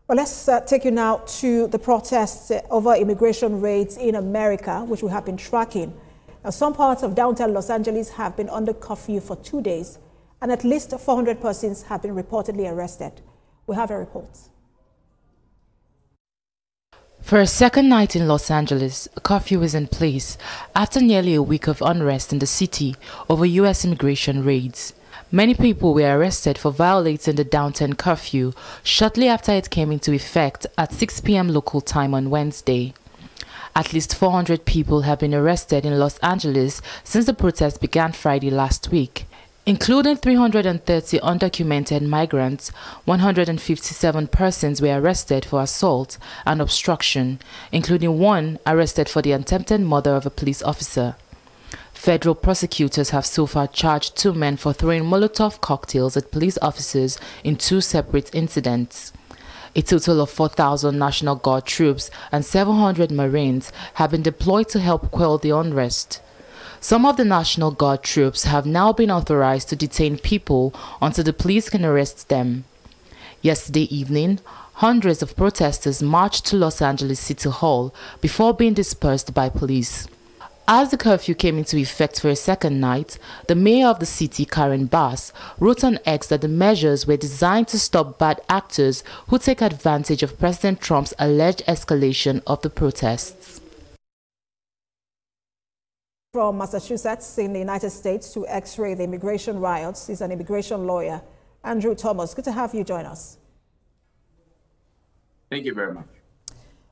Well, let's take you now to the protests over immigration raids in America, which we have been tracking. Now, some parts of downtown Los Angeles have been under curfew for 2 days, and at least 400 persons have been reportedly arrested. We have a report. For a second night in Los Angeles, a curfew is in place after nearly a week of unrest in the city over U.S. immigration raids. Many people were arrested for violating the downtown curfew shortly after it came into effect at 6 p.m. local time on Wednesday. At least 400 people have been arrested in Los Angeles since the protest began Friday last week, including 330 undocumented migrants. 157 persons were arrested for assault and obstruction, including one arrested for the attempted murder of a police officer. Federal prosecutors have so far charged 2 men for throwing Molotov cocktails at police officers in 2 separate incidents. A total of 4,000 National Guard troops and 700 Marines have been deployed to help quell the unrest. Some of the National Guard troops have now been authorized to detain people until the police can arrest them. Yesterday evening, hundreds of protesters marched to Los Angeles City Hall before being dispersed by police. As the curfew came into effect for a second night, the mayor of the city, Karen Bass, wrote on X that the measures were designed to stop bad actors who take advantage of President Trump's alleged escalation of the protests. From Massachusetts in the United States to X-ray the immigration riots is an immigration lawyer, Andrew Thomas. Good to have you join us. Thank you very much.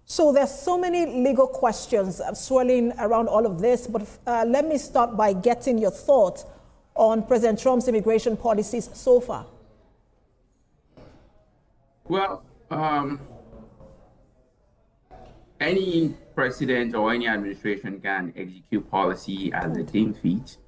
So there's so many legal questions swirling around all of this, but let me start by getting your thoughts on President Trump's immigration policies so far. Well, any president or any administration can execute policy as they deem fit,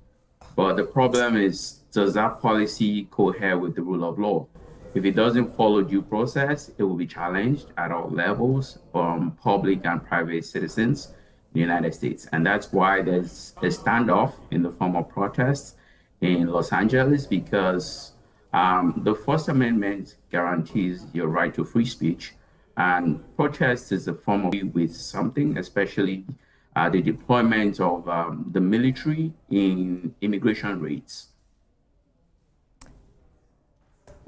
but the problem is, does that policy cohere with the rule of law? If it doesn't follow due process, it will be challenged at all levels from public and private citizens in the United States. And that's why there's a standoff in the form of protests in Los Angeles, because the First Amendment guarantees your right to free speech. And protest is a form of with something, especially the deployment of the military in immigration raids.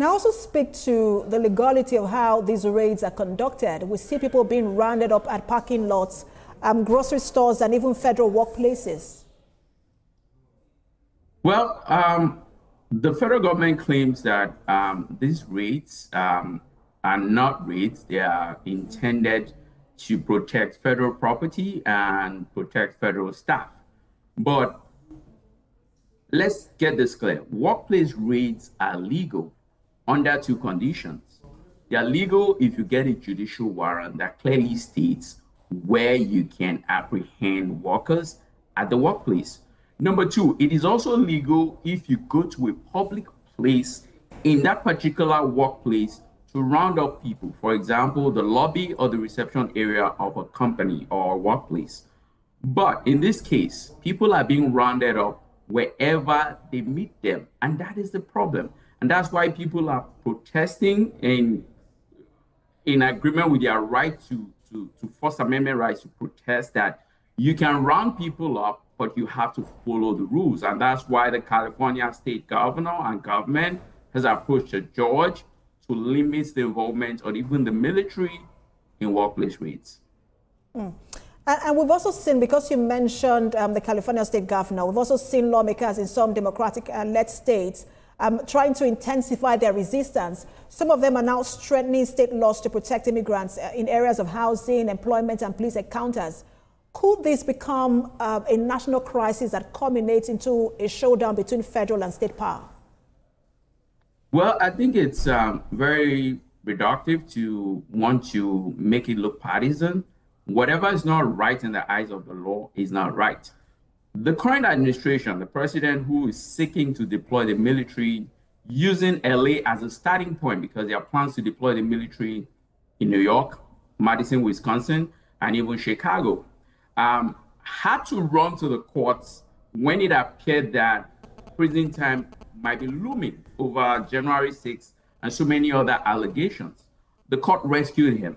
Now also speak to the legality of how these raids are conducted. We see people being rounded up at parking lots, grocery stores, and even federal workplaces. Well, the federal government claims that these raids are not raids. They are intended to protect federal property and protect federal staff. But let's get this clear. Workplace raids are legal under 2 conditions. They are legal if you get a judicial warrant that clearly states where you can apprehend workers at the workplace. Number 2, it is also legal if you go to a public place in that particular workplace to round up people. For example, the lobby or the reception area of a company or a workplace. But in this case, people are being rounded up wherever they meet them, and that is the problem. And that's why people are protesting in agreement with their right to First Amendment rights to protest, that you can round people up, but you have to follow the rules. And that's why the California state governor and government has approached a judge to limit the involvement or even the military in workplace raids. And we've also seen, because you mentioned the California state governor, we've also seen lawmakers in some Democratic-led states trying to intensify their resistance. Some of them are now strengthening state laws to protect immigrants in areas of housing, employment, and police encounters. Could this become a national crisis that culminates into a showdown between federal and state power? Well, I think it's very reductive to want to make it look partisan. Whatever is not right in the eyes of the law is not right. The current administration, the president who is seeking to deploy the military, using LA as a starting point, because there are plans to deploy the military in New York, Madison, Wisconsin, and even Chicago, had to run to the courts when it appeared that prison time might be looming over January 6th and so many other allegations. the court rescued him.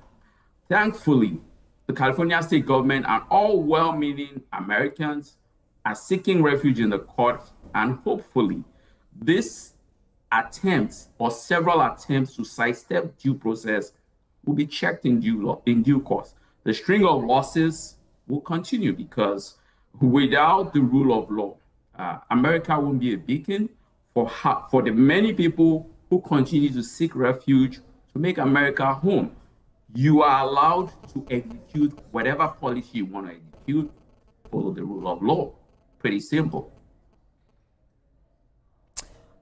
Thankfully, the California state government and all well-meaning Americans are seeking refuge in the court, and hopefully this attempt or several attempts to sidestep due process will be checked in due course. The string of losses will continue because without the rule of law, America won't be a beacon for the many people who continue to seek refuge to make America home. You are allowed to execute whatever policy you want to execute, follow the rule of law. Pretty simple.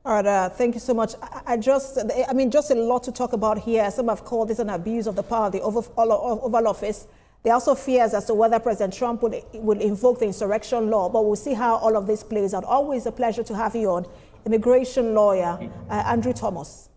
All right, thank you so much. Just a lot to talk about here. Some have called this an abuse of the power of the Oval Office. There are also fears as to whether President Trump will invoke the insurrection law, but we'll see how all of this plays out. Always a pleasure to have you on. Immigration lawyer Andrew Thomas.